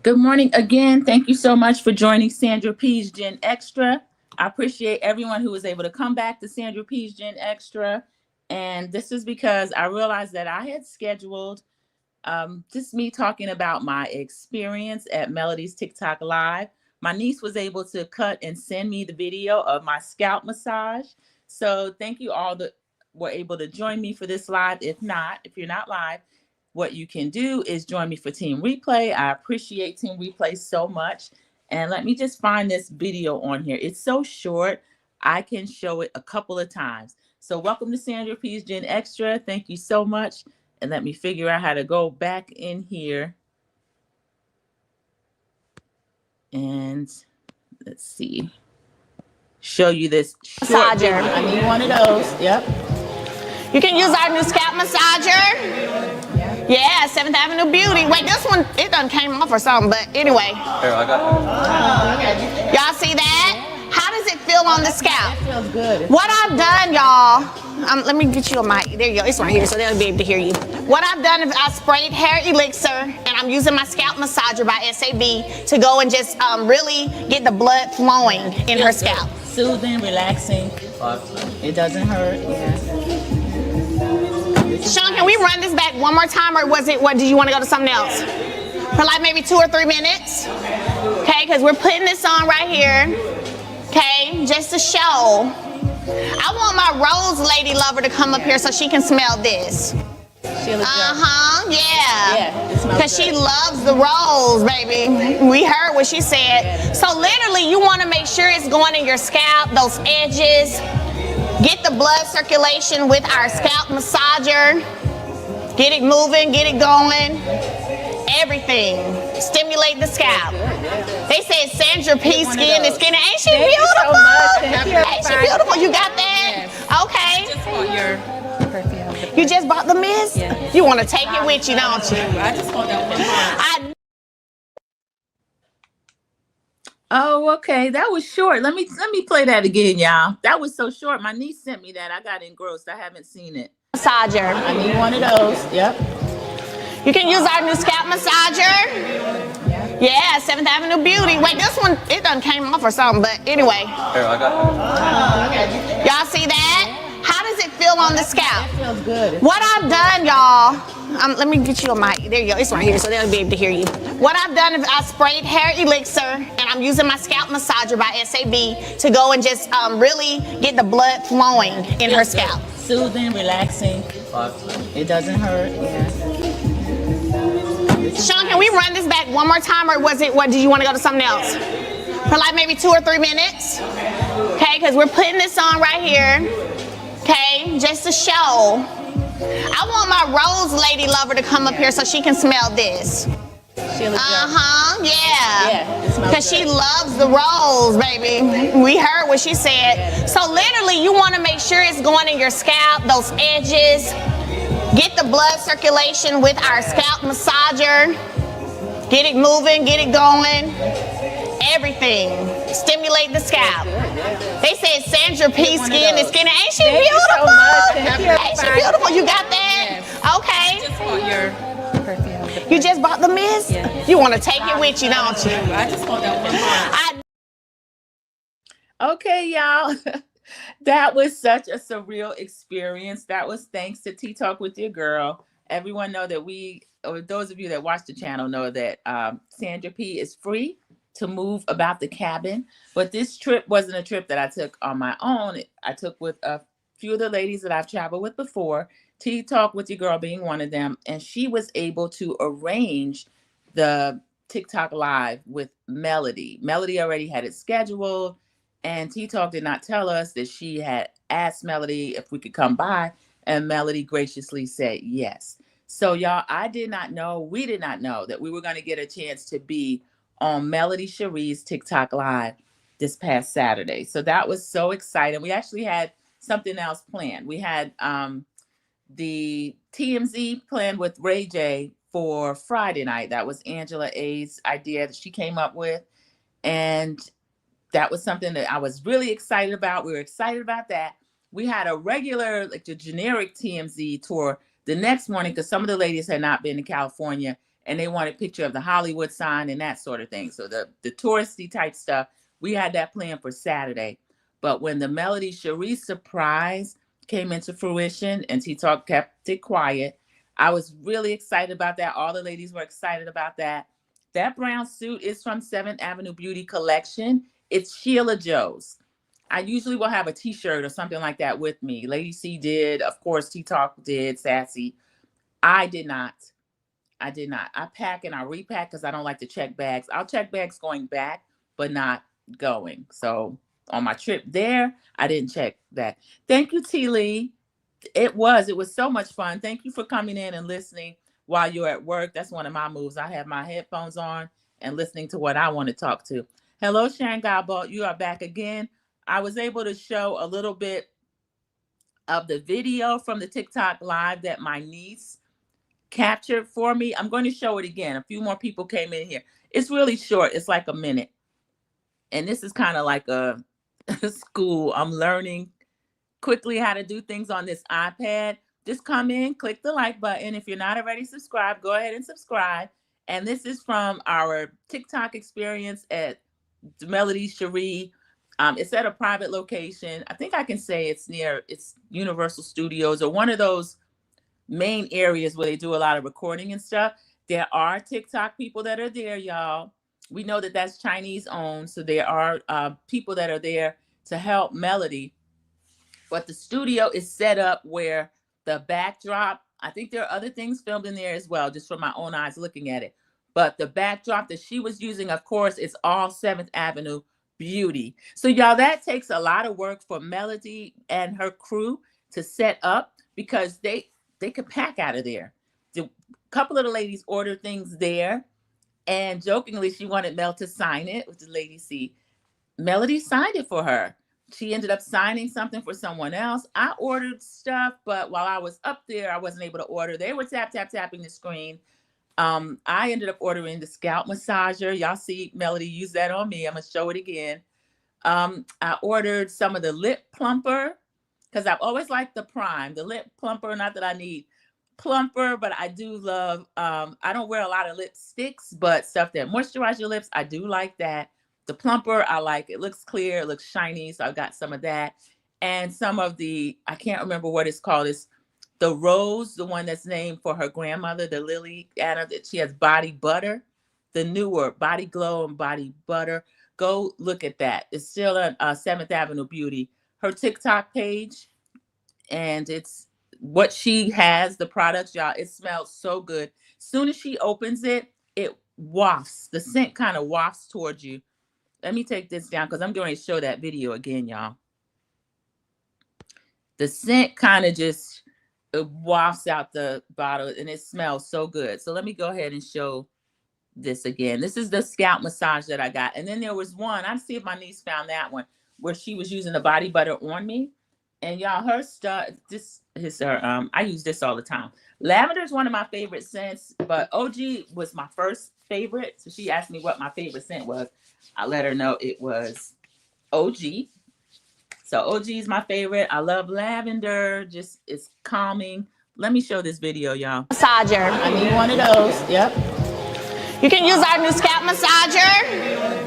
Good morning again. Thank you so much for joining Sandra P's Gen Extra. I appreciate everyone who was able to come back to Sandra P's Gen Extra. And this is because I realized that I had scheduled just me talking about my experience at Melody's TikTok Live. My niece was able to cut and send me the video of my scalp massage. So thank you all that were able to join me for this live. If you're not live, what you can do is join me for Team Replay. I appreciate Team Replay so much. And let me just find this video on here. It's so short, I can show it a couple of times. So welcome to Sandra P's Gen Extra. Thank you so much. And let me figure out how to go back in here. And let's see. Show you this short video. I need one of those. Yep. You can use our new scalp massager. Yeah, 7th Avenue Beauty. Wait, this one, it done came off or something, but anyway. Here, I got it. Y'all see that? How does it feel on the scalp? It feels good. What I've done, y'all, let me get you a mic. There you go. It's right here, so they'll be able to hear you. What I've done is I sprayed hair elixir, and I'm using my scalp massager by SAB to go and just really get the blood flowing in her scalp. Soothing, relaxing. It doesn't hurt. Yeah. Sean, can we run this back one more time, or what, did you want to go to something else? For like maybe 2 or 3 minutes? Okay, because we're putting this on right here. Okay, just to show. I want my rose lady lover to come up here so she can smell this. Yeah. Because she loves the rose, baby. We heard what she said. So literally, you want to make sure it's going in your scalp, those edges. Get the blood circulation with our scalp massager. Get it moving, get it going. Everything. Stimulate the scalp. They said Sandra P skin is skinny. Ain't she beautiful? Ain't she beautiful? You got that? Okay. Just want your perfume. You just bought the mist? Yeah. You want to take it with you, don't you? I just want that one. Oh, okay. That was short. Let me play that again, y'all. That was so short. My niece sent me that. I got engrossed. I haven't seen it. Massager. I need one of those. Yep. You can use our new scalp massager. Yeah, 7th Avenue Beauty. Wait, this one, it done came off or something, but anyway. Here, I got it. Y'all see that? How does it feel on the scalp? It feels good. What I've done, y'all, let me get you a mic. There you go. It's right here, so they'll be able to hear you. What I've done is I sprayed hair elixir, and I'm using my scalp massager by SAB to go and just really get the blood flowing in her scalp. Soothing, relaxing. It doesn't hurt. Yeah. Sean, can we run this back one more time, or what, did you want to go to something else? For like maybe 2 or 3 minutes? Okay, because we're putting this on right here. Okay, just to show. I want my rose lady lover to come up here so she can smell this. Yeah. Because she loves the rose, baby. We heard what she said. So literally, you want to make sure it's going in your scalp, those edges. Get the blood circulation with our scalp massager. Get it moving, get it going. Everything. Stimulate the scalp. They said Sandra P skin is skinny. Ain't she beautiful? Ain't she beautiful? You got that? Okay. Just want your perfume. You just bought the mist? You want to take it with you, don't you? I just want that one. Okay, y'all. That was such a surreal experience. That was thanks to Tea Talk with your girl. Everyone know that or those of you that watch the channel know that Sandra P is free to move about the cabin. But this trip wasn't a trip that I took on my own. I took with a few of the ladies that I've traveled with before, Tea Talk with your girl being one of them. And she was able to arrange the TikTok Live with Melody. Melody already had it scheduled. And Tea Talk did not tell us that she had asked Melody if we could come by. And Melody graciously said yes. So y'all, we did not know that we were going to get a chance to be on Melody Shari's TikTok Live this past Saturday. So that was so exciting. We actually had something else planned. We had the TMZ planned with Ray J for Friday night. That was Angela A's idea that she came up with. And that was something that I was really excited about. We were excited about that. We had a regular, like the generic TMZ tour the next morning because some of the ladies had not been to California and they wanted a picture of the Hollywood sign and that sort of thing. So the touristy type stuff, we had that planned for Saturday. But when the Melody Shari surprise came into fruition and T-Talk kept it quiet, I was really excited about that. All the ladies were excited about that. That brown suit is from 7th Avenue Beauty Collection. It's Sheila Joe's. I usually will have a t-shirt or something like that with me. Lady C did. Of course, T-Talk did. Sassy. I did not. I pack and I repack because I don't like to check bags. I'll check bags going back, but not going. So on my trip there, I didn't check that. Thank you, T. Lee. It was so much fun. Thank you for coming in and listening while you're at work. That's one of my moves. I have my headphones on and listening to what I want to talk to. Hello, Sharon Gabo. You are back again. I was able to show a little bit of the video from the TikTok live that my niece captured for me. I'm going to show it again. A few more people came in here. It's really short. It's like a minute. And this is kind of like a school. I'm learning quickly how to do things on this iPad. Just come in, click the like button. If you're not already subscribed, go ahead and subscribe. And this is from our TikTok experience at Melody Shari. It's at a private location. I think I can say it's Universal Studios or one of those main areas where they do a lot of recording and stuff. There are TikTok people that are there, y'all. We know that that's Chinese owned. So there are people that are there to help Melody. But the studio is set up where the backdrop, I think there are other things filmed in there as well, just from my own eyes looking at it. But the backdrop that she was using, of course, is all 7th Avenue Beauty. So y'all, that takes a lot of work for Melody and her crew to set up because they could pack out of there. A couple of the ladies ordered things there, and jokingly she wanted Mel to sign it, which is Lady C. Melody signed it for her. She ended up signing something for someone else. I ordered stuff, but while I was up there, I wasn't able to order. They were tapping the screen. I ended up ordering the scalp massager. Y'all see Melody use that on me. I'm gonna show it again. I ordered some of the lip plumper because I've always liked the prime, the lip plumper. Not that I need plumper, but I do love, I don't wear a lot of lipsticks, but stuff that moisturize your lips, I do like that. The plumper, I like. It looks clear, it looks shiny, so I've got some of that. And some of the, I can't remember what it's called, it's the rose, the one that's named for her grandmother, the Lily Anna, that she has body butter, the newer Body Glow and Body Butter. Go look at that. It's still on 7th Avenue Beauty, her TikTok page. And it's what she has, the products, y'all. It smells so good. Soon as she opens it, it wafts. The scent kind of wafts towards you. Let me take this down because I'm going to show that video again, y'all. The scent kind of just wafts out the bottle and it smells so good. So let me go ahead and show this again. This is the scalp massage that I got. And then there was one, I'll see if my niece found that one, where she was using the body butter on me. And y'all, her stuff, this is her, I use this all the time. Lavender is one of my favorite scents, but OG was my first favorite. So she asked me what my favorite scent was. I let her know it was OG. So OG is my favorite. I love lavender. Just, it's calming. Let me show this video, y'all. Massager. I need one of those. Yep. You can use our new scalp massager.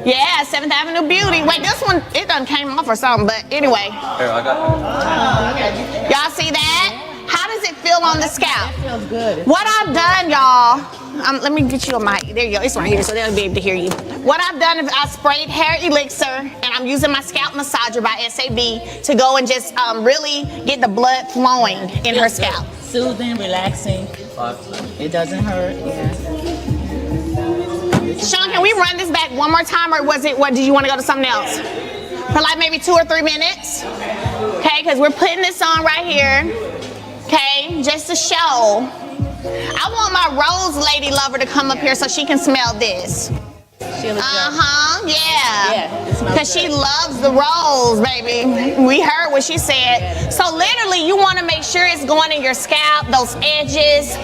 Yeah, 7th Avenue Beauty. Wait, this one, it done came off or something, but anyway. Here, I got it. Y'all see that? How does it feel on the scalp? It feels good. What I've done, y'all, let me get you a mic. There you go. It's right here, so they'll be able to hear you. What I've done is I sprayed hair elixir, and I'm using my scalp massager by SAB to go and just really get the blood flowing in her scalp. Soothing, relaxing. It doesn't hurt. Yeah. Sean, can we run this back one more time, or what did you want to go to something else? For like maybe 2 or 3 minutes? Okay, because we're putting this on right here. Okay, just to show. I want my rose lady lover to come up here so she can smell this. Yeah. Because she loves the rose, baby. We heard what she said. So literally, you want to make sure it's going in your scalp, those edges.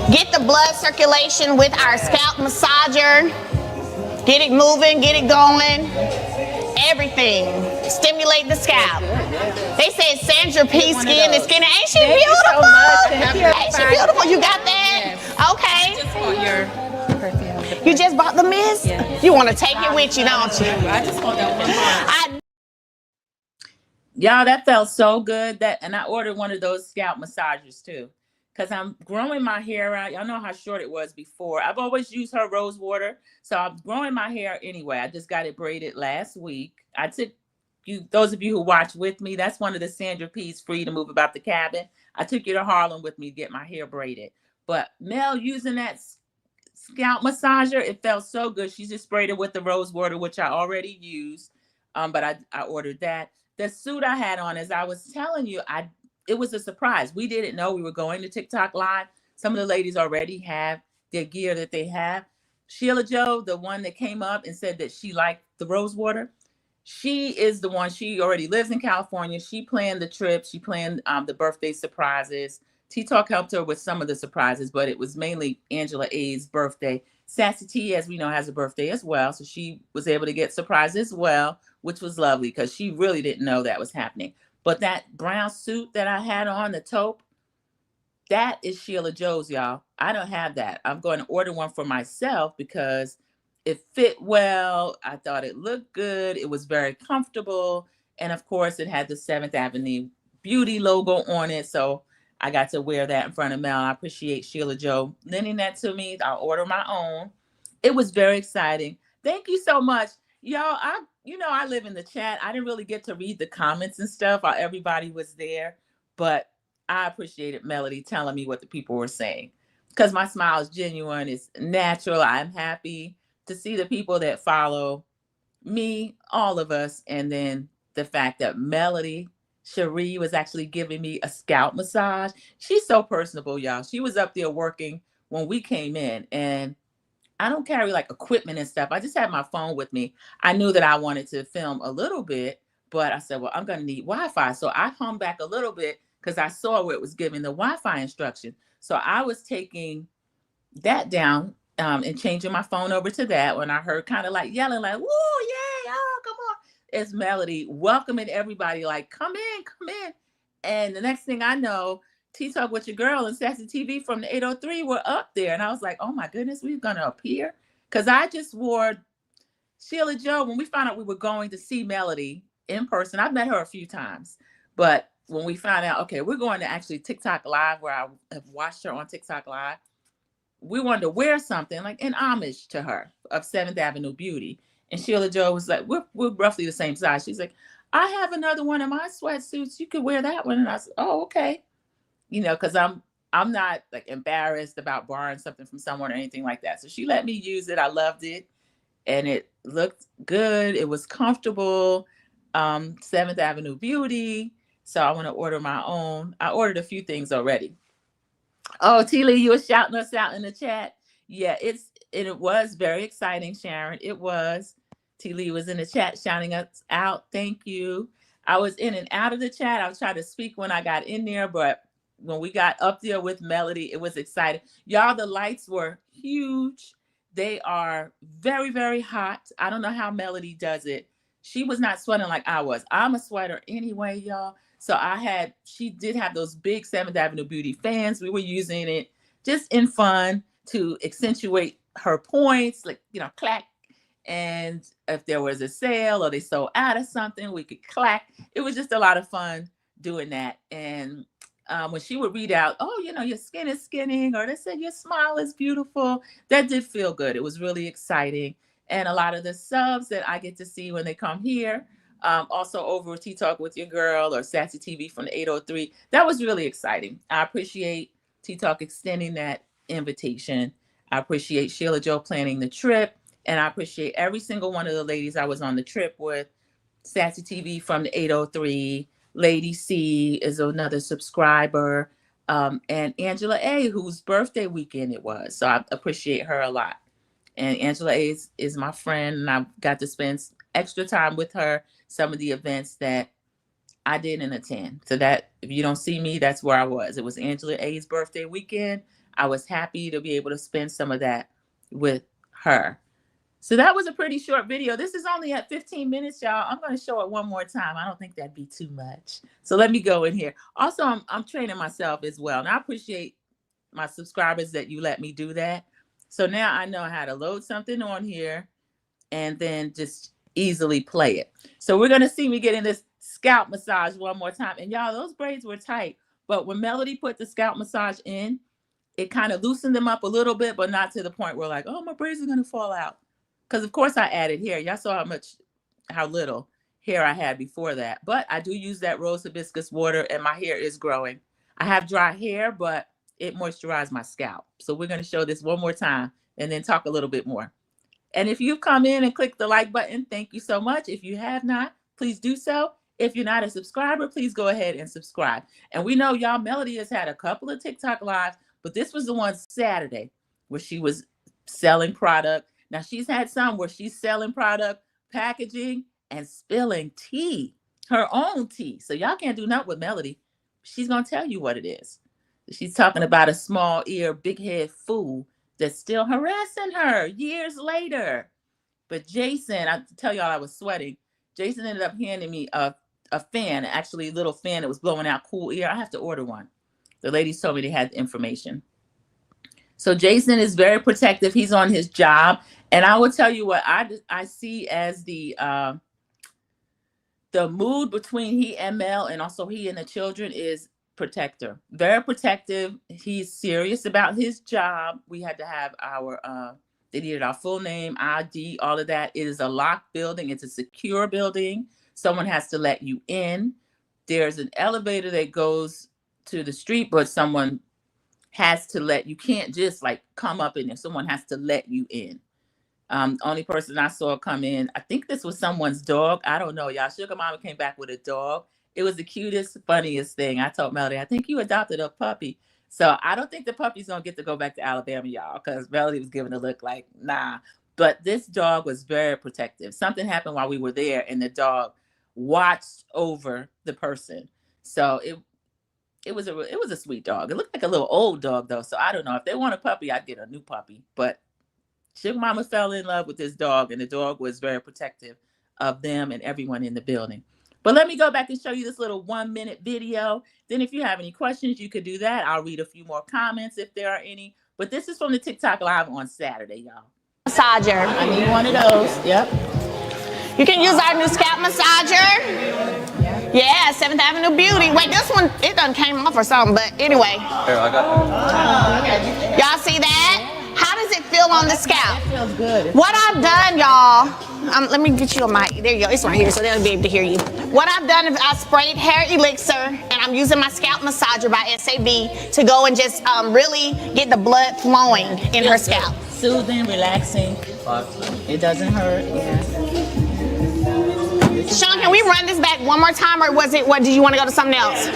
Get the blood circulation with our scalp massager. Get it moving, get it going. Everything. Stimulate the scalp. They said Sandra P. Skin is skinny. Ain't she beautiful? Ain't she beautiful? You got that? Okay. Just want your perfume. You just bought the mist? Yeah. You want to take it with you, don't you? I just want that one bar. Y'all, that felt so good. And I ordered one of those scalp massagers too, because I'm growing my hair out. Y'all know how short it was before. I've always used her rose water, so I'm growing my hair anyway. I just got it braided last week. I took you, those of you who watch with me, that's one of the Sandra P's free to move about the cabin. I took you to Harlem with me to get my hair braided. But Mel using that scalp massager, it felt so good. She just sprayed it with the rose water, which I already used. But I ordered that. The suit I had on, as I was telling you, it was a surprise. We didn't know we were going to TikTok Live. Some of the ladies already have their gear that they have. Sheila Joe, the one that came up and said that she liked the rose water, she is the one. She already lives in California. She planned the trip. She planned the birthday surprises. T-Talk helped her with some of the surprises, but it was mainly Angela A's birthday. Sassy T, as we know, has a birthday as well. So she was able to get surprised as well, which was lovely because she really didn't know that was happening. But that brown suit that I had on, the taupe, that is Sheila Joe's, y'all. I don't have that. I'm going to order one for myself because it fit well. I thought it looked good. It was very comfortable. And of course, it had the 7th Avenue Beauty logo on it. So I got to wear that in front of Mel. I appreciate Sheila Joe lending that to me. I'll order my own. It was very exciting. Thank you so much. Y'all, I live in the chat. I didn't really get to read the comments and stuff while everybody was there, but I appreciated Melody telling me what the people were saying because my smile is genuine. It's natural. I'm happy to see the people that follow me, all of us. And then the fact that Melody Shari was actually giving me a scalp massage. She's so personable, y'all. She was up there working when we came in, and I don't carry like equipment and stuff. I just had my phone with me. I knew that I wanted to film a little bit, but I said, well, I'm going to need Wi-Fi. So I hung back a little bit because I saw where it was giving the Wi-Fi instruction. So I was taking that down and changing my phone over to that when I heard kind of like yelling like, woo, yay, oh, come on. It's Melody welcoming everybody like, come in, come in. And the next thing I know, T-Talk with your girl and Sassy TV from the 803 were up there. And I was like, oh my goodness, we're going to appear. Because I just wore Sheila Joe, when we found out we were going to see Melody in person, I've met her a few times. But when we found out, okay, we're going to actually TikTok Live, where I have watched her on TikTok Live, we wanted to wear something like in homage to her of 7th Avenue Beauty. And Sheila Joe was like, we're roughly the same size. She's like, I have another one of my sweatsuits. You could wear that one. And I said, oh, okay. Because I'm not like embarrassed about borrowing something from someone or anything like that. So she let me use it. I loved it. And it looked good. It was comfortable. 7th Avenue Beauty. So I want to order my own. I ordered a few things already. Oh, T Lee, you were shouting us out in the chat. Yeah, it was very exciting, Sharon. It was. T Lee was in the chat shouting us out. Thank you. I was in and out of the chat. I was trying to speak when I got in there, but when we got up there with Melody, it was exciting. Y'all, the lights were huge. They are very, very hot. I don't know how Melody does it. She was not sweating like I was. I'm a sweater anyway, y'all. So she did have those big 7th Avenue Beauty fans. We were using it just in fun to accentuate her points, like, clack. And if there was a sale or they sold out of something, we could clack. It was just a lot of fun doing that. And when she would read out, oh, your skin is skinning, or they said your smile is beautiful, that did feel good. It was really exciting. And a lot of the subs that I get to see when they come here, also over T-Talk with your girl or Sassy TV from the 803, that was really exciting. I appreciate T-Talk extending that invitation. I appreciate Sheila Joe planning the trip. And I appreciate every single one of the ladies I was on the trip with. Sassy TV from the 803, Lady C is another subscriber, and Angela A, whose birthday weekend it was. So I appreciate her a lot. And Angela A is my friend, and I got to spend extra time with her, some of the events that I didn't attend. So that if you don't see me, that's where I was. It was Angela A's birthday weekend. I was happy to be able to spend some of that with her. So that was a pretty short video. This is only at 15 minutes, y'all. I'm going to show it one more time. I don't think that'd be too much. So let me go in here. Also, I'm training myself as well. And I appreciate my subscribers that you let me do that. So now I know how to load something on here and then just easily play it. So we're going to see me getting this scalp massage one more time. And y'all, those braids were tight. But when Melody put the scalp massage in, it kind of loosened them up a little bit, but not to the point where like, oh, my braids are going to fall out. Because of course I added hair. Y'all saw how little hair I had before that. But I do use that rose hibiscus water and my hair is growing. I have dry hair, but it moisturized my scalp. So we're going to show this one more time and then talk a little bit more. And if you've come in and clicked the like button, thank you so much. If you have not, please do so. If you're not a subscriber, please go ahead and subscribe. And we know y'all, Melody has had a couple of TikTok lives, but this was the one Saturday where she was selling product. Now she's had some where she's selling product, packaging, and spilling tea, her own tea. So y'all can't do nothing with Melody. She's going to tell you what it is. She's talking about a small ear, big head fool that's still harassing her years later. But Jason, I tell y'all I was sweating. Jason ended up handing me a fan, actually a little fan that was blowing out cool air. I have to order one. The ladies told me they had the information. So Jason is very protective. He's on his job. And I will tell you what I see as the mood between he and Mel, and also he and the children, is protector. Very protective. He's serious about his job. We had to have they needed our full name, ID, all of that. It is a locked building. It's a secure building. Someone has to let you in. There's an elevator that goes to the street, but someone has to you can't just like come up in there. Someone has to let you in. Only person I saw come in, I think this was someone's dog. I don't know, y'all. Sugar Mama came back with a dog. It was the cutest, funniest thing. I told Melody, I think you adopted a puppy. So I don't think the puppy's gonna get to go back to Alabama, y'all, because Melody was giving a look like, nah. But this dog was very protective. Something happened while we were there, and the dog watched over the person. So it was a sweet dog. It looked like a little old dog though. So I don't know. If they want a puppy, I'd get a new puppy. But Sugar Mama fell in love with this dog, and the dog was very protective of them and everyone in the building. But let me go back and show you this little 1-minute video. Then if you have any questions, you could do that. I'll read a few more comments if there are any. But this is from the TikTok Live on Saturday, y'all. Massager. I need one of those. Yep. You can use our new scalp massager. Yeah, 7th Avenue Beauty. Wait, this one, it done came off or something, but anyway. Here, I got Y'all see that? How does it feel on the scalp? It feels good. What I've done, y'all, let me get you a mic. There you go. It's right here, so they'll be able to hear you. What I've done is I sprayed hair elixir, and I'm using my scalp massager by SAB to go and just really get the blood flowing in her scalp. Soothing, relaxing. It doesn't hurt. Yeah. Sean, can we run this back one more time, or did you want to go to something else?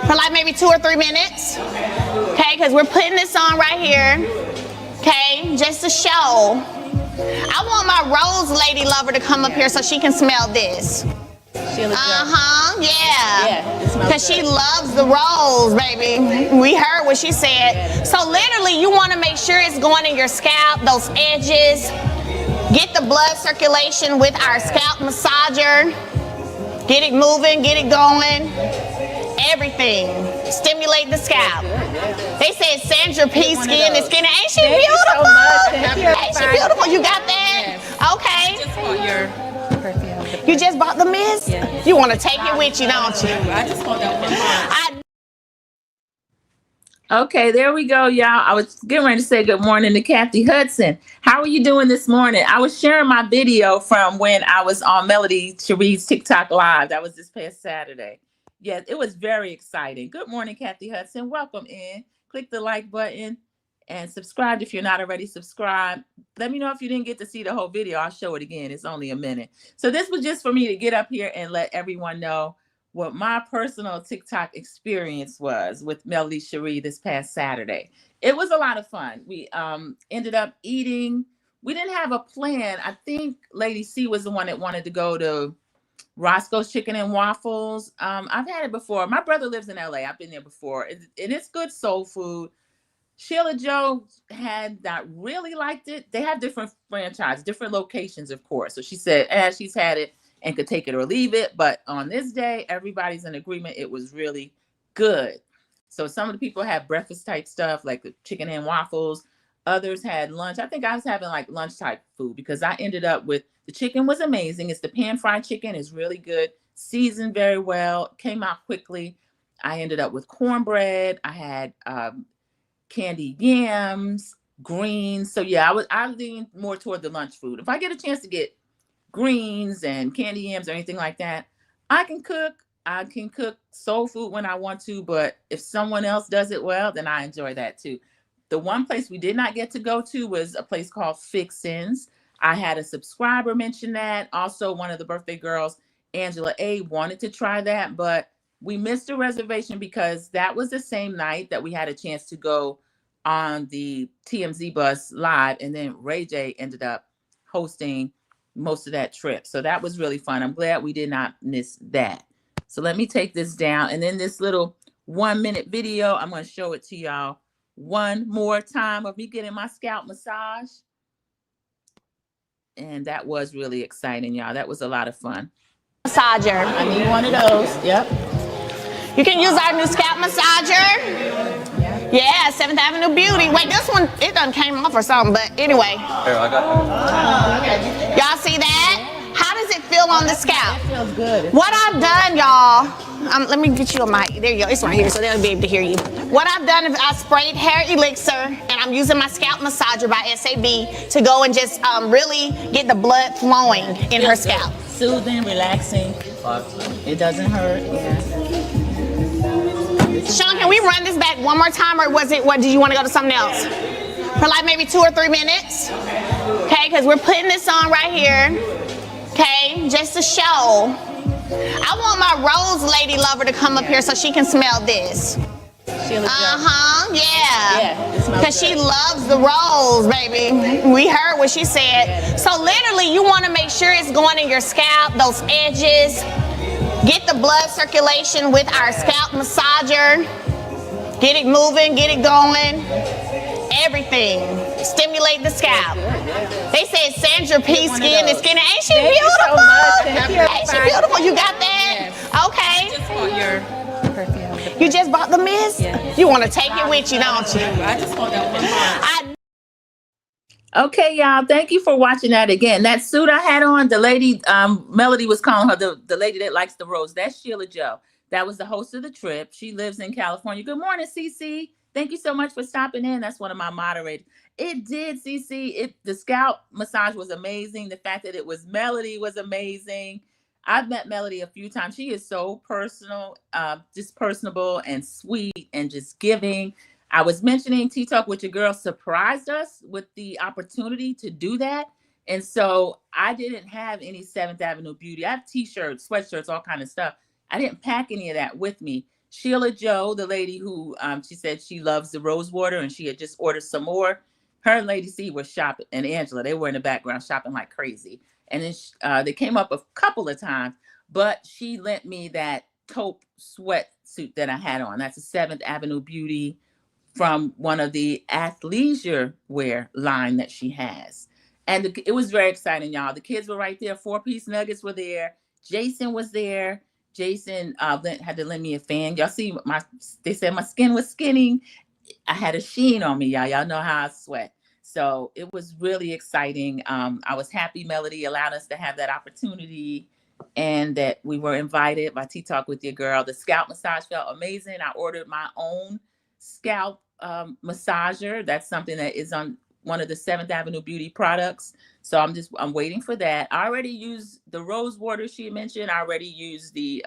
For like maybe 2 or 3 minutes? Okay, because we're putting this on right here. Okay, just to show. I want my rose lady lover to come up here so she can smell this. Yeah. Because she loves the rose, baby. We heard what she said. So literally, you want to make sure it's going in your scalp, those edges. Get the blood circulation with our scalp massager. Get it moving, get it going. Everything. Stimulate the scalp. They said Sandra P skin is skinny. Ain't she beautiful? Ain't she beautiful? You got that? Okay. Just for your perfume. You just bought the mist? Yeah. You want to take it with you, don't you? I just want that one more. Okay, there we go, y'all. I was getting ready to say good morning to Kathy Hudson. How are you doing this morning? I was sharing my video from when I was on Melody Shari's TikTok Live. That was this past Saturday. Yes, it was very exciting. Good morning, Kathy Hudson. Welcome in. Click the like button and subscribe if you're not already subscribed. Let me know if you didn't get to see the whole video. I'll show it again. It's only a minute. So this was just for me to get up here and let everyone know what my personal TikTok experience was with Melody Shari this past Saturday. It was a lot of fun. We ended up eating. We didn't have a plan. I think Lady C was the one that wanted to go to Roscoe's Chicken and Waffles. I've had it before. My brother lives in LA. I've been there before. And it's good soul food. Sheila Joe had not really liked it. They have different franchises, different locations, of course. So she said, she's had it and could take it or leave it. But on this day, everybody's in agreement. It was really good. So some of the people had breakfast type stuff like the chicken and waffles. Others had lunch. I think I was having like lunch type food because I ended up with the chicken was amazing. It's the pan fried chicken. It's really good, seasoned very well, came out quickly. I ended up with cornbread. I had candied yams, greens. So yeah, I lean more toward the lunch food. If I get a chance to get greens and candy yams or anything like that, I can cook. I can cook soul food when I want to, but if someone else does it well, then I enjoy that too. The one place we did not get to go to was a place called Fixins. I had a subscriber mention that. Also, one of the birthday girls, Angela A, wanted to try that, but we missed a reservation because that was the same night that we had a chance to go on the TMZ bus live, and then Ray J ended up hosting most of that trip. So that was really fun. I'm glad we did not miss that. So let me take this down. And then this little 1-minute video, I'm going to show it to y'all one more time of me getting my scalp massage. And that was really exciting, y'all. That was a lot of fun. Massager. I need one of those. Yep. You can use our new scalp massager. Yeah, 7th Avenue Beauty. Wait, this one, it done came off or something, but anyway. Here, I got it. Y'all see that? How does it feel on the scalp? It feels good. What I've done, y'all, let me get you a mic. There you go. It's right here, so they'll be able to hear you. What I've done is I sprayed hair elixir, and I'm using my scalp massager by SAB to go and just really get the blood flowing in her scalp. Soothing, relaxing. It doesn't hurt. Yeah. Sean, can we run this back one more time, or what? Did you want to go to something else? For like maybe 2 or 3 minutes? Okay, because we're putting this on right here. Okay, just to show. I want my rose lady lover to come up here so she can smell this. Yeah. Because she loves the rose, baby. We heard what she said. So literally, you want to make sure it's going in your scalp, those edges. Get the blood circulation with our scalp massager. Get it moving, get it going. Everything. Stimulate the scalp. They said Sandra P skin is skinny. Ain't she beautiful? Ain't she beautiful? You got that? Okay. Just for your perfume. You just bought the mist? Yeah. You want to take it with you, don't you? I just want that one. Okay, y'all. Thank you for watching that again. That suit I had on, the lady, Melody was calling her the lady that likes the rose. That's Sheila Joe. That was the host of the trip. She lives in California. Good morning, CC. Thank you so much for stopping in. That's one of my moderators. It did, CC. The scalp massage was amazing. The fact that it was Melody was amazing. I've met Melody a few times. She is so personal, just personable and sweet and just giving. I was mentioning T-Talk with your girl surprised us with the opportunity to do that. And so I didn't have any 7th Avenue Beauty. I have T-shirts, sweatshirts, all kind of stuff. I didn't pack any of that with me. Sheila Joe, the lady who she said she loves the rose water and she had just ordered some more. Her and Lady C were shopping, and Angela, they were in the background shopping like crazy. And then they came up a couple of times, but she lent me that taupe sweatsuit that I had on. That's a 7th Avenue Beauty from one of the athleisure wear line that she has. And it was very exciting, y'all. The kids were right there. 4-piece nuggets were there. Jason was there. Jason had to lend me a fan. Y'all see, they said my skin was skinning. I had a sheen on me, y'all. Y'all know how I sweat. So it was really exciting. I was happy Melody allowed us to have that opportunity and that we were invited by T-Talk with your girl. The scalp massage felt amazing. I ordered my own scalp massager. That's something that is on one of the 7th Avenue Beauty products. So I'm waiting for that. I already used the rose water she mentioned. I already used the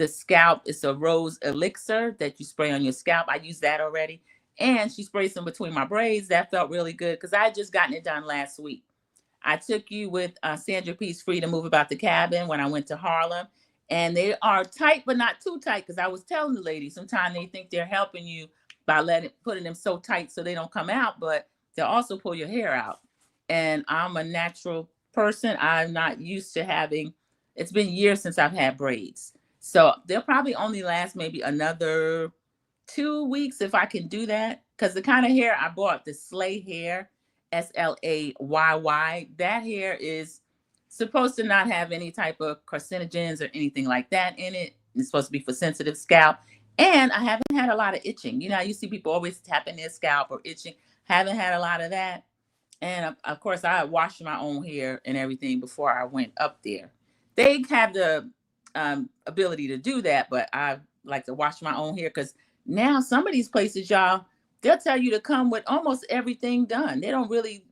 scalp. It's a rose elixir that you spray on your scalp. I used that already. And she sprayed some between my braids. That felt really good because I had just gotten it done last week. I took you with Sandra P's Free to Move About the Cabin when I went to Harlem. And they are tight, but not too tight, because I was telling the ladies, sometimes they think they're helping you by putting them so tight so they don't come out, but they'll also pull your hair out. And I'm a natural person. I'm not used to having, it's been years since I've had braids. So they'll probably only last maybe another 2 weeks if I can do that. Because the kind of hair I bought, the Slay hair, SLAYY, that hair is supposed to not have any type of carcinogens or anything like that in it. It's supposed to be for sensitive scalp. And I haven't had a lot of itching. You know, you see people always tapping their scalp or itching. Haven't had a lot of that. And of course, I washed my own hair and everything before I went up there. They have the ability to do that, but I like to wash my own hair because now some of these places, y'all, they'll tell you to come with almost everything done. They don't really,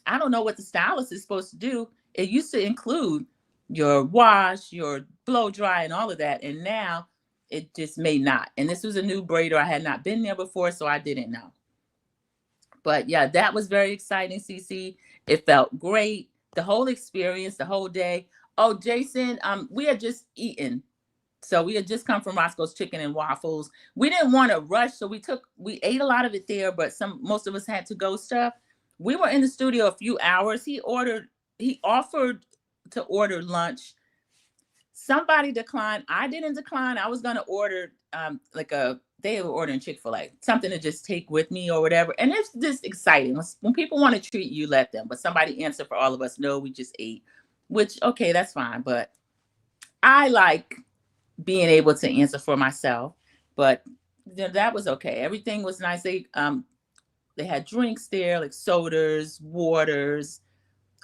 I don't know what the stylist is supposed to do. It used to include your wash, your blow dry, and all of that. And now it just may not. And this was a new braider. I had not been there before, so I didn't know. But yeah, that was very exciting, CC. It felt great. The whole experience, the whole day. Oh, Jason, we had just eaten. So we had just come from Roscoe's Chicken and Waffles. We didn't want to rush, so we ate a lot of it there, but most of us had to go stuff. We were in the studio a few hours. He offered to order lunch. Somebody declined. I didn't decline. I was gonna order they were ordering Chick-fil-A, something to just take with me or whatever. And it's just exciting. When people want to treat you, let them. But somebody answered for all of us, no, we just ate. Which, okay, that's fine. But I like being able to answer for myself. But that was okay. Everything was nice. They had drinks there, like sodas, waters.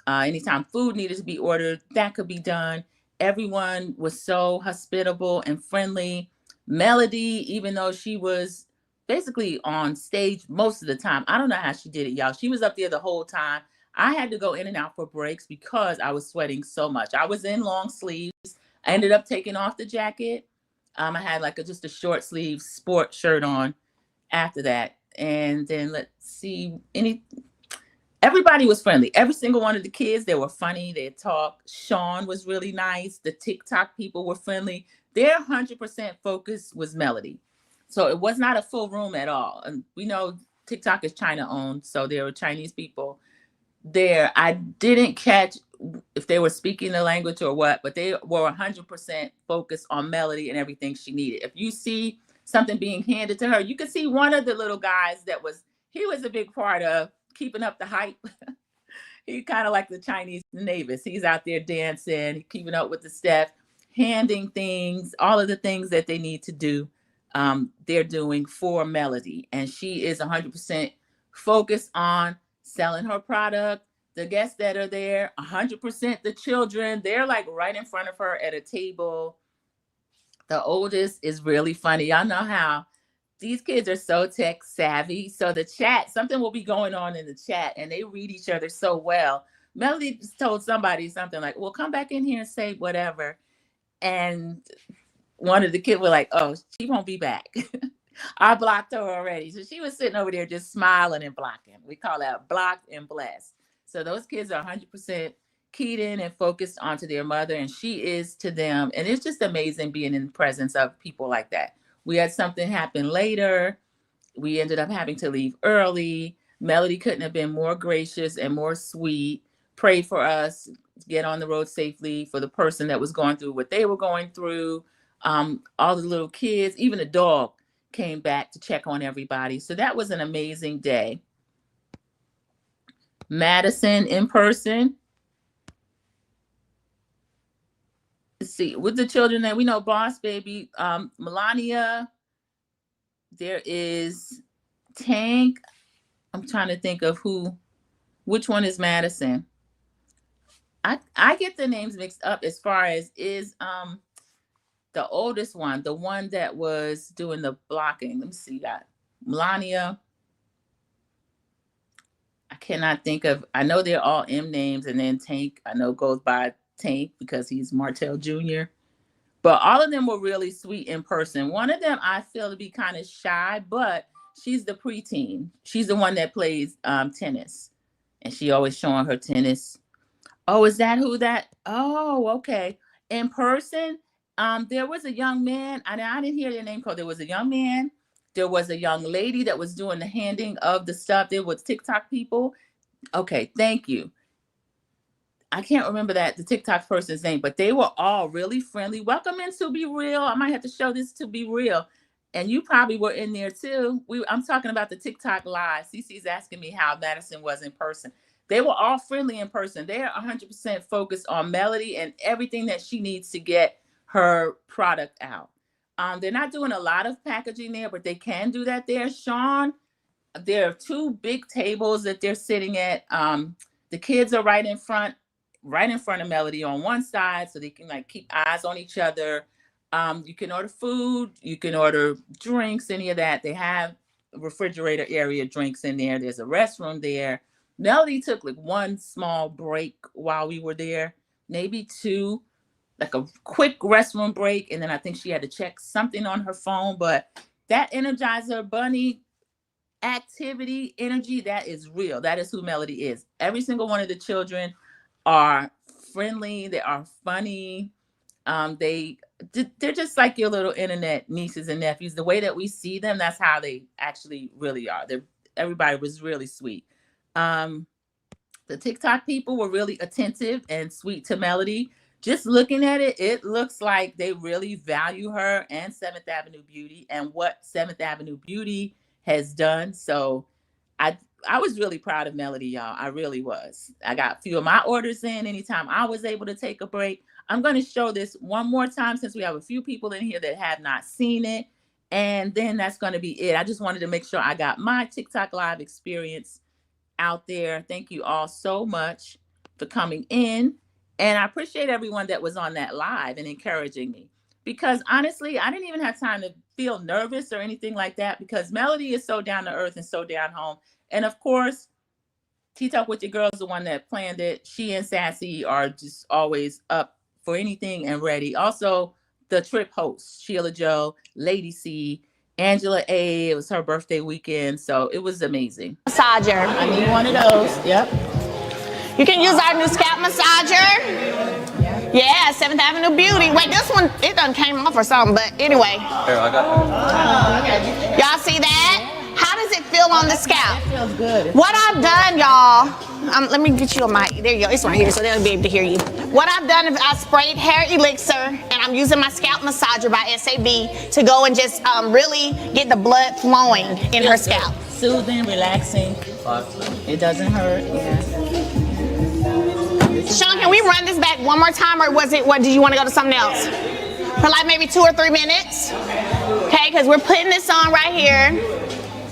Anytime food needed to be ordered, that could be done. Everyone was so hospitable and friendly. Melody, even though she was basically on stage most of the time, I don't know how she did it, y'all. She was up there the whole time. I had to go in and out for breaks because I was sweating so much. I was in long sleeves. I ended up taking off the jacket. I had just a short sleeve sport shirt on after that. And then let's see, everybody was friendly. Every single one of the kids, they were funny. They talked. Sean was really nice. The TikTok people were friendly. Their 100% focus was Melody. So it was not a full room at all. And we know TikTok is China owned, so there were Chinese people there. I didn't catch if they were speaking the language or what, but they were 100% focused on Melody and everything she needed. If you see something being handed to her, you can see one of the little guys he was a big part of keeping up the hype. He kind of like the Chinese neighbors. He's out there dancing, keeping up with the staff, handing things, all of the things that they need to do. They're doing for Melody. And she is 100% focused on selling her product. The guests that are there, 100% the children, they're like right in front of her at a table. The oldest is really funny. Y'all know how these kids are so tech savvy. So the chat, something will be going on in the chat and they read each other so well. Melody just told somebody something like, well, come back in here and say whatever. And one of the kids were like, oh, she won't be back. I blocked her already. So she was sitting over there just smiling and blocking. We call that blocked and blessed. So those kids are 100% keyed in and focused onto their mother, and she is to them. And it's just amazing being in the presence of people like that. We had something happen later. We ended up having to leave early. Melody couldn't have been more gracious and more sweet. Prayed for us to get on the road safely for the person that was going through what they were going through. All the little kids, even the dog came back to check on everybody. So that was an amazing day. Madison in person. Let's see, with the children that we know, Boss Baby, Melania, there is Tank. I'm trying to think of which one is Madison. I get the names mixed up as far as is the oldest one, the one that was doing the blocking. Let me see, got Melania. I cannot think of, I know they're all M names, and then Tank, I know goes by Tank because he's Martell Jr. But all of them were really sweet in person. One of them I feel to be kind of shy, but she's the preteen. She's the one that plays tennis. And she always showing her tennis. Oh, is that who that? Oh, okay. In person, there was a young man. I didn't hear their name called. There was a young man. There was a young lady that was doing the handing of the stuff. There was TikTok people. Okay, thank you. I can't remember the TikTok person's name, but they were all really friendly. Welcome in To Be Real. I might have to show this To Be Real. And you probably were in there too. I'm talking about the TikTok live. Cece's asking me how Madison was in person. They were all friendly in person. They are 100% focused on Melody and everything that she needs to get her product out. They're not doing a lot of packaging there, but they can do that there. Sean, there are two big tables that they're sitting at. The kids are right in front of Melody on one side, so they can like keep eyes on each other. You can order food, you can order drinks, any of that. They have refrigerator area drinks in there. There's a restroom there. Melody took like one small break while we were there, maybe two, like a quick restroom break, and then I think she had to check something on her phone. But that Energizer Bunny activity, energy, that is real. That is who Melody is. Every single one of the children are friendly. They are funny. They're just like your little internet nieces and nephews. The way that we see them, that's how they actually really are. Everybody was really sweet. The TikTok people were really attentive and sweet to Melody. Just looking at it, it looks like they really value her and Seventh Avenue Beauty and what Seventh Avenue Beauty has done. So I was really proud of Melody, y'all. I really was. I got a few of my orders in anytime I was able to take a break. I'm going to show this one more time since we have a few people in here that have not seen it. And then that's going to be it. I just wanted to make sure I got my TikTok live experience out there. Thank you all so much for coming in. And I appreciate everyone that was on that live and encouraging me. Because honestly, I didn't even have time to feel nervous or anything like that because Melody is so down to earth and so down home. And of course, Tea Talk with Your Girl is the one that planned it. She and Sassy are just always up for anything and ready. Also, the trip hosts, Sheila Joe, Lady C, Angela A. It was her birthday weekend, so it was amazing. Massager. I need one of those. Yep. You can use our new scalp massager. Yeah, 7th Avenue Beauty. Wait, this one, it done came off or something, but anyway. Here, I got Y'all see that? How does it feel on the scalp? That feels good. What I've done, y'all, let me get you a mic. There you go. It's right here, so they'll be able to hear you. What I've done is I sprayed hair elixir, and I'm using my scalp massager by SAB to go and just really get the blood flowing in her scalp. Soothing, relaxing. It doesn't hurt. Yeah. Sean, can we run this back one more time, or what? Did you want to go to something else? For like maybe 2 or 3 minutes, okay? Because we're putting this on right here.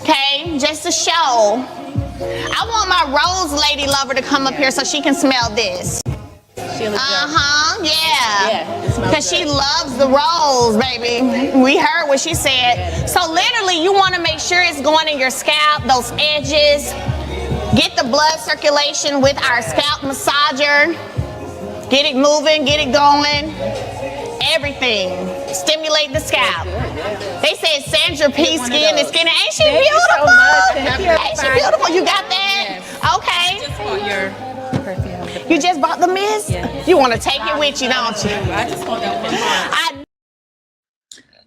Okay, just to show. I want my rose lady lover to come up here so she can smell this. Yeah. Because she loves the rose, baby. We heard what she said. So literally, you want to make sure it's going in your scalp, those edges. Get the blood circulation with our scalp massager. Get it moving, get it going. Everything. Stimulate the scalp. They said Sandra P skin is skinny. Ain't she beautiful? Ain't she beautiful? You got that? Okay. Perfume. You just bought the mist? Yeah. You want to take it with you, don't you? I just want that one.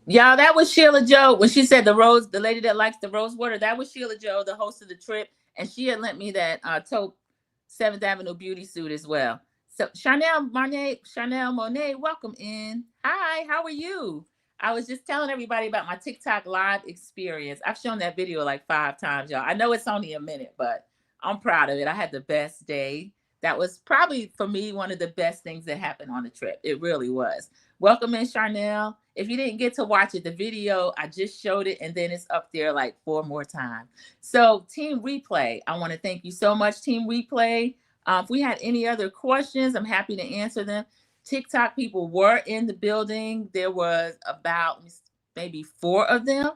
Y'all, that was Sheila Joe. When she said the lady that likes the rose water, that was Sheila Joe, the host of the trip. And she had lent me that taupe 7th Avenue beauty suit as well. So Chanel Monet, welcome in. Hi, how are you? I was just telling everybody about my TikTok live experience. I've shown that video like 5 times, y'all. I know it's only a minute, but I'm proud of it. I had the best day. That was probably, for me, one of the best things that happened on the trip. It really was. Welcome in, Charnel. If you didn't get to watch it, the video, I just showed it, and then it's up there like 4 more times. So Team Replay, I want to thank you so much, Team Replay. If we had any other questions, I'm happy to answer them. TikTok people were in the building. There was about maybe 4 of them.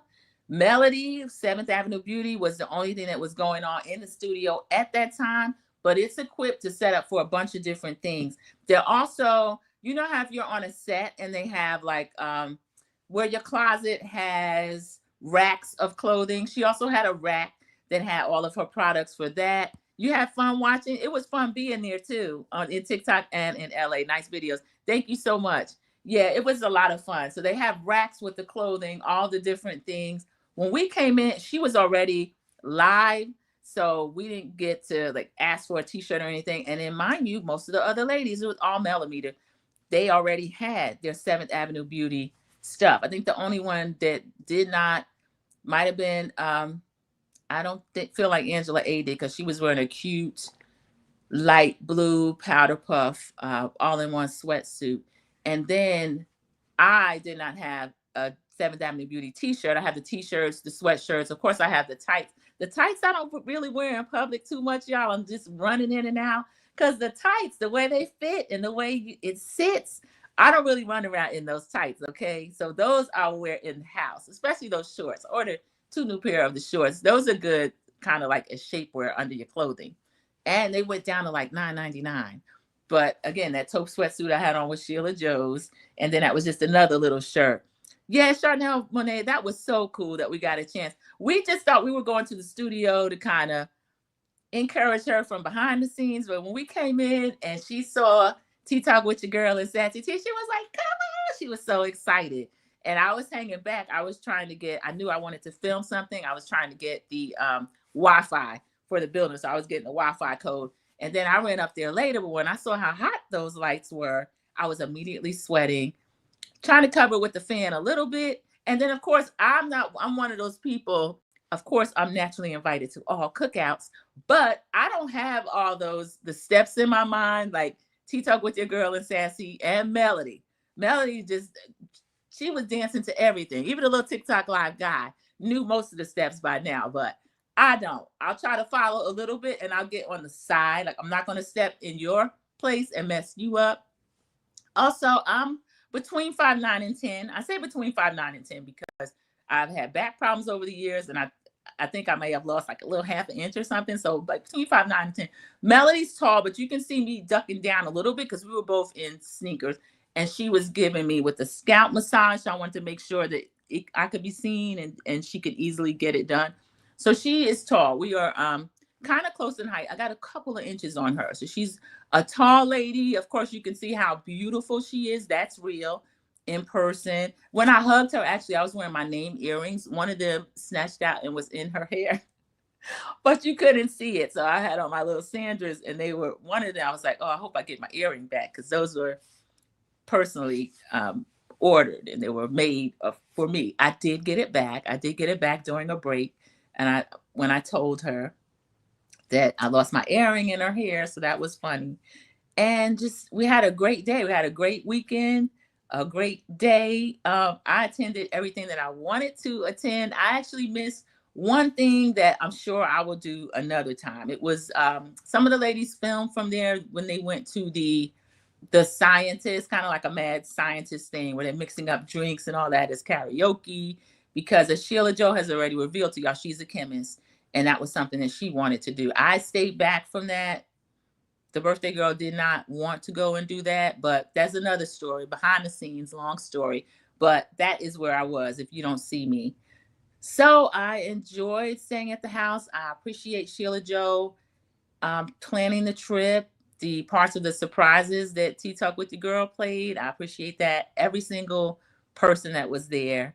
Melody, 7th Avenue Beauty, was the only thing that was going on in the studio at that time, but it's equipped to set up for a bunch of different things. They're also, you know how if you're on a set and they have like where your closet has racks of clothing. She also had a rack that had all of her products for that. You had fun watching. It was fun being there too in TikTok and in LA. Nice videos. Thank you so much. Yeah, it was a lot of fun. So they have racks with the clothing, all the different things. When we came in, she was already live. So we didn't get to like ask for a t-shirt or anything. And then mind you, most of the other ladies, it was all millimeter. They already had their 7th Avenue Beauty stuff. I think the only one that did not might have been, I don't feel like Angela A did because she was wearing a cute light blue powder puff, all-in-one sweatsuit. And then I did not have a Seventh Avenue Beauty t-shirt. I have the t-shirts, the sweatshirts. Of course, I have the tights. The tights I don't really wear in public too much, y'all. I'm just running in and out because the tights, the way they fit and the way it sits, I don't really run around in those tights, okay? So those I'll wear in the house, especially those shorts. I ordered 2 new pair of the shorts. Those are good, kind of like a shapewear under your clothing. And they went down to like $9.99. But again, that taupe sweatsuit I had on was Sheila Joe's. And then that was just another little shirt. Yeah, Charnel Monet, that was so cool that we got a chance. We just thought we were going to the studio to kind of encourage her from behind the scenes. But when we came in and she saw Tea Talk with Your Girl and Sassy T, she was like, come on. She was so excited. And I was hanging back. I was trying to get, I knew I wanted to film something. I was trying to get the Wi-Fi for the building. So I was getting the Wi-Fi code. And then I ran up there later. But when I saw how hot those lights were, I was immediately sweating, trying to cover with the fan a little bit. And then, of course, I'm one of those people. Of course, I'm naturally invited to all cookouts, but I don't have all the steps in my mind, like Tea Talk with Your Girl and Sassy and Melody. Melody she was dancing to everything. Even the little TikTok live guy knew most of the steps by now, but I don't. I'll try to follow a little bit and I'll get on the side. Like I'm not going to step in your place and mess you up. Also, I'm between 5'9" and 10. I say between 5'9" and 10 because I've had back problems over the years, and I think I may have lost like a little half an inch or something. So like between 5'9" and 10. Melody's tall, but you can see me ducking down a little bit because we were both in sneakers, and she was giving me with the scalp massage. So I wanted to make sure that I could be seen and she could easily get it done. So she is tall. We are kind of close in height. I got a couple of inches on her. So she's a tall lady. Of course, you can see how beautiful she is. That's real in person. When I hugged her, actually, I was wearing my name earrings. One of them snatched out and was in her hair, but you couldn't see it. So I had on my little Sandras, and they were one of them. I was like, oh, I hope I get my earring back because those were personally ordered and they were made for me. I did get it back. I did get it back during a break. And when I told her that I lost my earring in her hair, so that was funny. And we had a great day. We had a great weekend, a great day. I attended everything that I wanted to attend. I actually missed one thing that I'm sure I will do another time. It was some of the ladies filmed from there when they went to the scientist, kind of like a mad scientist thing where they're mixing up drinks and all that as karaoke, because as Sheila Joe has already revealed to y'all, she's a chemist. And that was something that she wanted to do. I stayed back from that. The birthday girl did not want to go and do that, but that's another story, behind the scenes, long story. But that is where I was, if you don't see me. So I enjoyed staying at the house. I appreciate Sheila Joe planning the trip, the parts of the surprises that Tea Talk with Your Girl played. I appreciate that. Every single person that was there.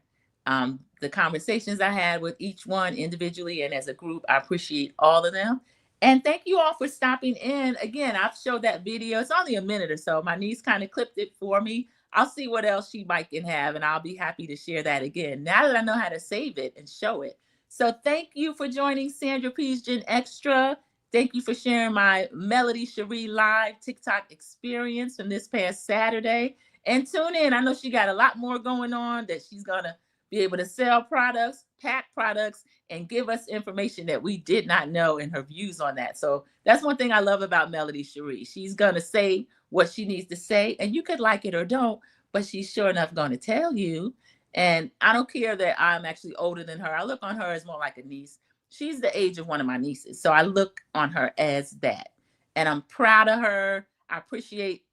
The conversations I had with each one individually and as a group, I appreciate all of them. And thank you all for stopping in. Again, I've showed that video. It's only a minute or so. My niece kind of clipped it for me. I'll see what else she might can have, and I'll be happy to share that again now that I know how to save it and show it. So thank you for joining Sandra P's Gen Extra. Thank you for sharing my Melody Shari live TikTok experience from this past Saturday. And tune in. I know she got a lot more going on that she's going to be able to sell products, pack products, and give us information that we did not know and her views on that. So that's one thing I love about Melody Shari. She's going to say what she needs to say, and you could like it or don't, but she's sure enough going to tell you. And I don't care that I'm actually older than her. I look on her as more like a niece. She's the age of one of my nieces. So I look on her as that. And I'm proud of her. I appreciate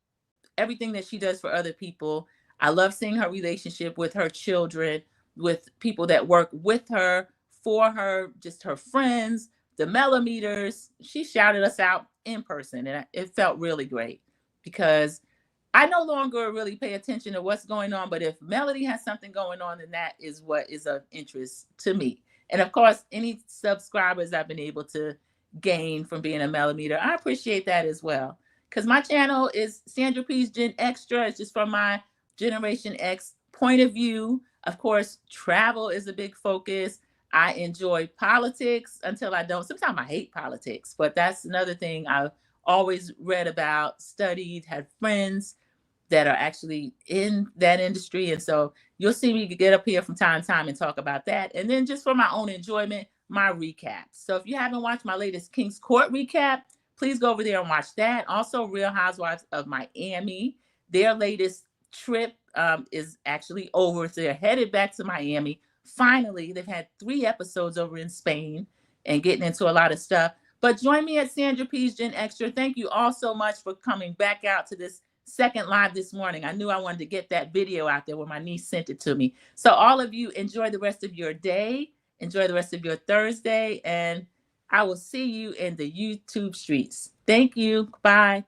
everything that she does for other people. I love seeing her relationship with her children, with people that work with her, for her, just her friends, the Mellometers. She shouted us out in person, and it felt really great because I no longer really pay attention to what's going on, but if Melody has something going on, then that is what is of interest to me. And of course, any subscribers I've been able to gain from being a Mellometer, I appreciate that as well. Because my channel is Sandra P's Gen Extra. It's just from my Generation X point of view. Of course, travel is a big focus. I enjoy politics until I don't. Sometimes I hate politics, but that's another thing I've always read about, studied, had friends that are actually in that industry. And so you'll see me get up here from time to time and talk about that. And then just for my own enjoyment, my recaps. So if you haven't watched my latest King's Court recap, please go over there and watch that. Also, Real Housewives of Miami, their latest trip is actually over. So they're headed back to Miami. Finally, they've had 3 episodes over in Spain and getting into a lot of stuff. But join me at Sandra P's Gen Extra. Thank you all so much for coming back out to this second live this morning. I knew I wanted to get that video out there when my niece sent it to me. So all of you, enjoy the rest of your day. Enjoy the rest of your Thursday. And I will see you in the YouTube streets. Thank you. Bye.